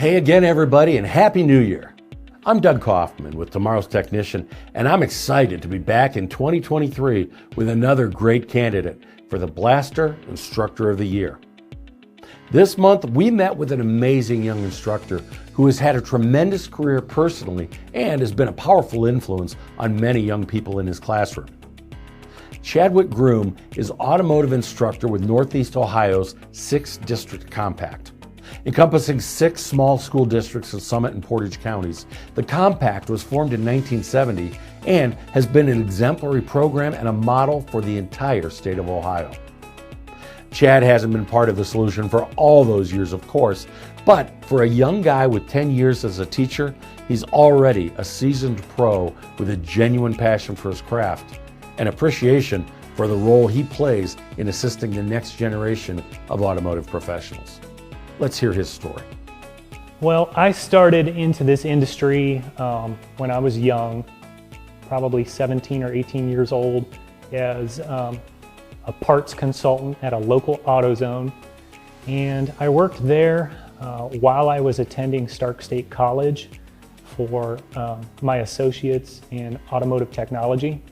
Hey again, everybody, and Happy New Year. I'm Doug Kaufman with Tomorrow's Technician, and I'm excited to be back in 2023 with another great candidate for the Blaster Instructor of the Year. This month, we met with an amazing young instructor who has had a tremendous career personally and has been a powerful influence on many young people in his classroom. Chadwick Groom is Automotive Instructor with Northeast Ohio's 6th District Compact. Encompassing 6 small school districts in Summit and Portage counties, the Compact was formed in 1970 and has been an exemplary program and a model for the entire state of Ohio. Chad hasn't been part of the solution for all those years, of course, but for a young guy with 10 years as a teacher, he's already a seasoned pro with a genuine passion for his craft and appreciation for the role he plays in assisting the next generation of automotive professionals. Let's hear his story. Well, I started into this industry when I was young, probably 17 or 18 years old, as a parts consultant at a local AutoZone. And I worked there while I was attending Stark State College for my associates in automotive technology.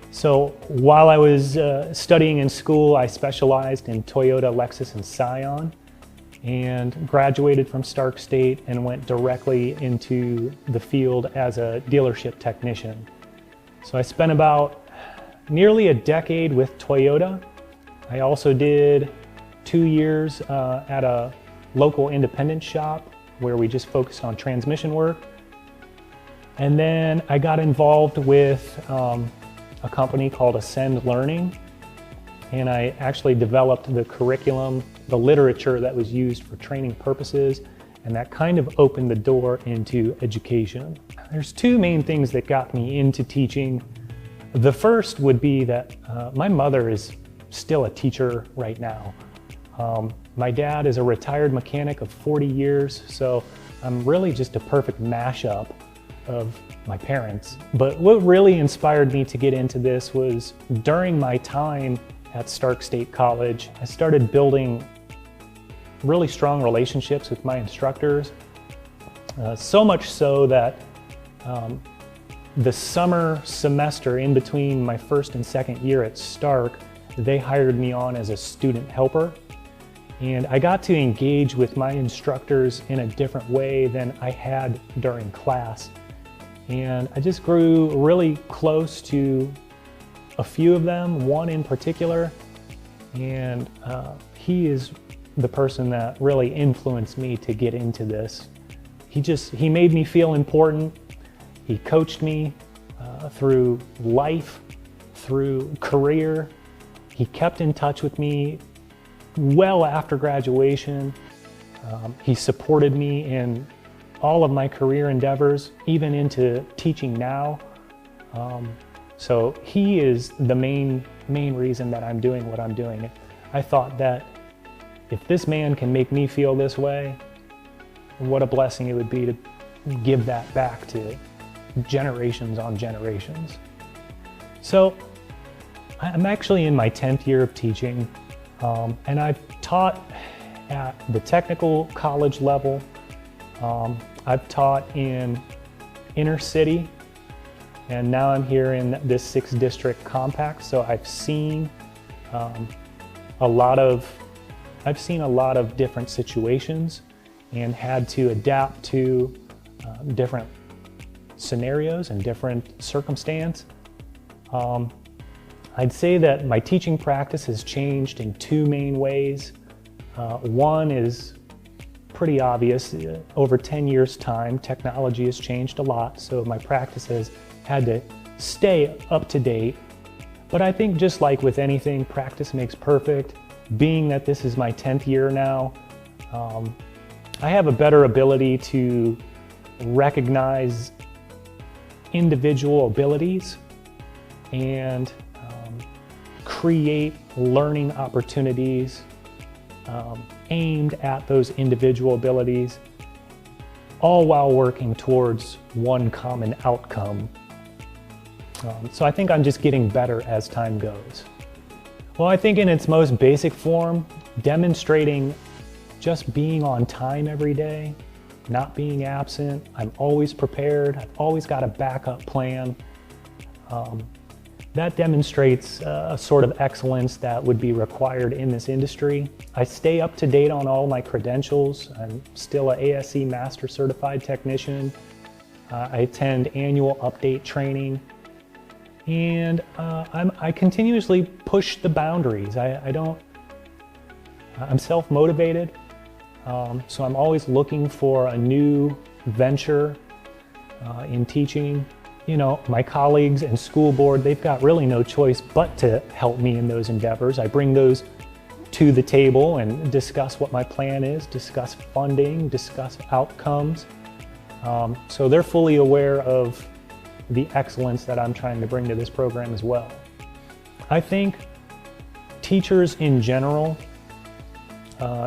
So while I was studying in school, I specialized in Toyota, Lexus, and Scion, and graduated from Stark State and went directly into the field as a dealership technician. So I spent about nearly a decade with Toyota. I also did 2 years at a local independent shop where we just focused on transmission work. And then I got involved with a company called Ascend Learning, and I actually developed the curriculum, the literature that was used for training purposes, and that kind of opened the door into education. There's 2 main things that got me into teaching. The first would be that my mother is still a teacher right now. My dad is a retired mechanic of 40 years, so I'm really just a perfect mashup of my parents. But what really inspired me to get into this was during my time at Stark State College, I started building really strong relationships with my instructors, so much so that the summer semester in between my first and second year at Stark, they hired me on as a student helper. And I got to engage with my instructors in a different way than I had during class. And I just grew really close to a few of them, one in particular, and he is the person that really influenced me to get into this. He made me feel important. He coached me through life, through career. He kept in touch with me well after graduation. He supported me in all of my career endeavors, even into teaching now. So he is the main reason that I'm doing what I'm doing. I thought that if this man can make me feel this way, what a blessing it would be to give that back to generations on generations. So I'm actually in my 10th year of teaching, and I've taught at the technical college level. I've taught in inner city, and now I'm here in this 6th District Compact. So I've seen a lot of different situations and had to adapt to different scenarios and different circumstance. I'd say that my teaching practice has changed in 2 main ways. One is pretty obvious. Over 10 years' time, technology has changed a lot, so my practice has had to stay up to date. But I think just like with anything, practice makes perfect. Being that this is my 10th year now, I have a better ability to recognize individual abilities and create learning opportunities aimed at those individual abilities, all while working towards one common outcome. So I think I'm just getting better as time goes. Well, I think in its most basic form, demonstrating just being on time every day, not being absent. I'm always prepared. I've always got a backup plan. That demonstrates a sort of excellence that would be required in this industry. I stay up to date on all my credentials. I'm still an ASE Master Certified Technician. I attend annual update training, and I continuously push the boundaries. I'm self-motivated, so I'm always looking for a new venture in teaching. You know, my colleagues and school board, they've got really no choice but to help me in those endeavors. I bring those to the table and discuss what my plan is, discuss funding, discuss outcomes. So they're fully aware of the excellence that I'm trying to bring to this program as well. I think teachers in general,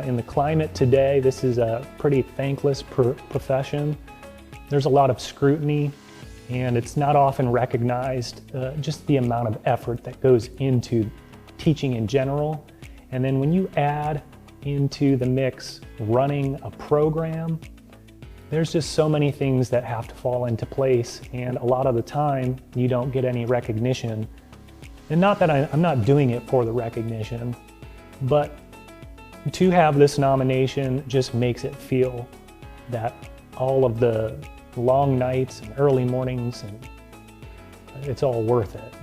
in the climate today, this is a pretty thankless profession. There's a lot of scrutiny, and it's not often recognized, just the amount of effort that goes into teaching in general. And then when you add into the mix running a program, there's just so many things that have to fall into place, and a lot of the time you don't get any recognition. And not that I'm not doing it for the recognition, but to have this nomination just makes it feel that all of the long nights and early mornings, and it's all worth it.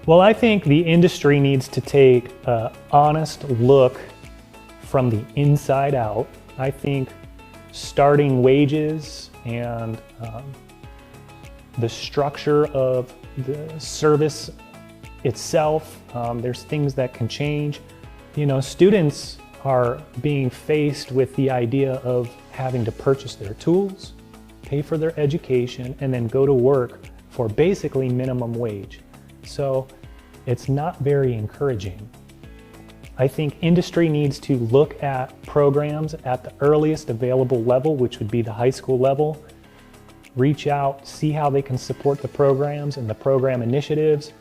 Well, I think the industry needs to take an honest look from the inside out. I think starting wages and the structure of the service itself, there's things that can change. You know, students are being faced with the idea of having to purchase their tools, pay for their education, and then go to work for basically minimum wage. So it's not very encouraging. I think industry needs to look at programs at the earliest available level, which would be the high school level, reach out, see how they can support the programs and the program initiatives,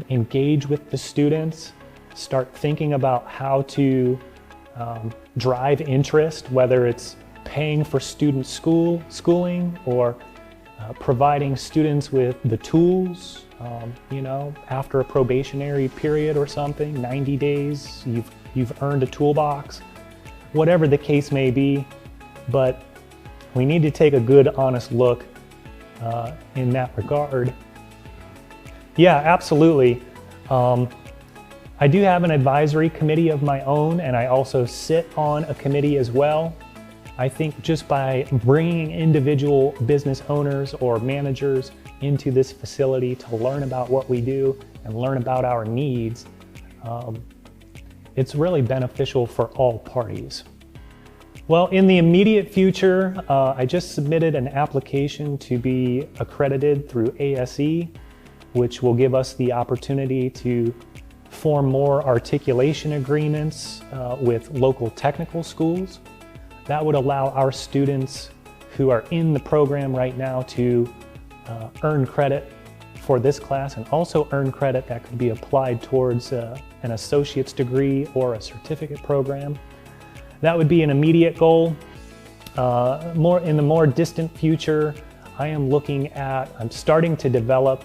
engage with the students, start thinking about how to drive interest, whether it's paying for student schooling or providing students with the tools, you know, after a probationary period or something, 90 days, you've earned a toolbox, whatever the case may be. But we need to take a good, honest look in that regard. Yeah, absolutely. I do have an advisory committee of my own, and I also sit on a committee as well. I think just by bringing individual business owners or managers into this facility to learn about what we do and learn about our needs, it's really beneficial for all parties. Well, in the immediate future, I just submitted an application to be accredited through ASE, which will give us the opportunity to form more articulation agreements with local technical schools. That would allow our students who are in the program right now to earn credit for this class, and also earn credit that could be applied towards an associate's degree or a certificate program. That would be an immediate goal. In the more distant future, I'm starting to develop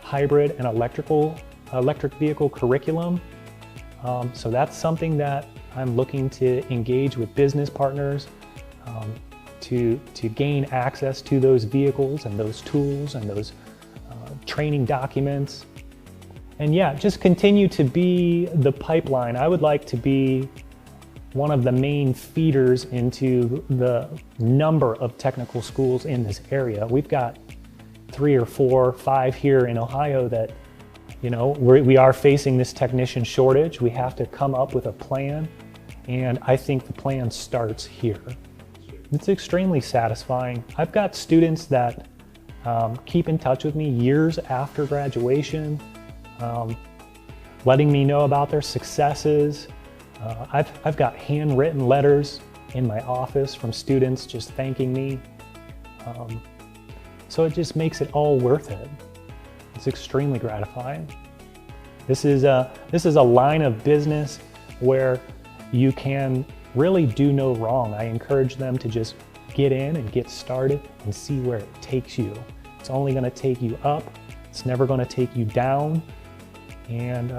hybrid and electric vehicle curriculum. So that's something that I'm looking to engage with business partners to gain access to those vehicles and those tools and those training documents. And yeah, just continue to be the pipeline. I would like to be one of the main feeders into the number of technical schools in this area. We've got 3 or 4, 5 here in Ohio that, you know, we are facing this technician shortage. We have to come up with a plan, and I think the plan starts here. It's extremely satisfying. I've got students that keep in touch with me years after graduation, letting me know about their successes. I've got handwritten letters in my office from students just thanking me. So it just makes it all worth it. It's extremely gratifying. This is a line of business where you can really do no wrong. I encourage them to just get in and get started and see where it takes you. It's only going to take you up. It's never going to take you down. And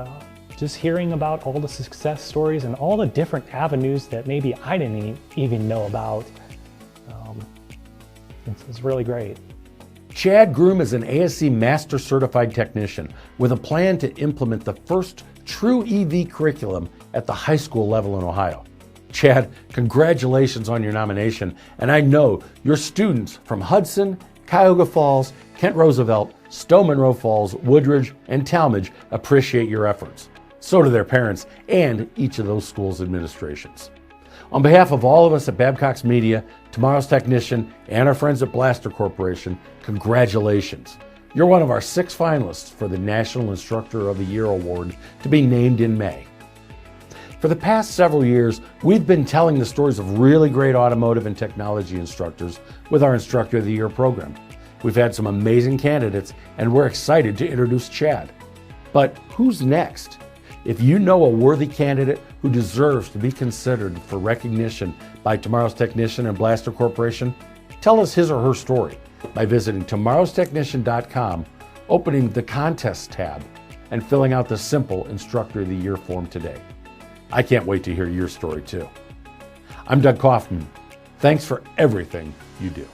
just hearing about all the success stories and all the different avenues that maybe I didn't even know about, it's really great. Chad Groom is an ASE Master Certified Technician with a plan to implement the first true EV curriculum at the high school level in Ohio. Chad, congratulations on your nomination, and I know your students from Hudson, Cuyahoga Falls, Kent Roosevelt, Stowe Monroe Falls, Woodridge, and Talmadge appreciate your efforts. So do their parents and each of those schools' administrations. On behalf of all of us at Babcock's Media, Tomorrow's Technician, and our friends at Blaster Corporation, congratulations. You're one of our 6 finalists for the National Instructor of the Year Award to be named in May. For the past several years, we've been telling the stories of really great automotive and technology instructors with our Instructor of the Year program. We've had some amazing candidates, and we're excited to introduce Chad. But who's next? If you know a worthy candidate who deserves to be considered for recognition by Tomorrow's Technician and Blaster Corporation, tell us his or her story by visiting tomorrowstechnician.com, opening the Contest tab, and filling out the simple Instructor of the Year form today. I can't wait to hear your story too. I'm Doug Kaufman. Thanks for everything you do.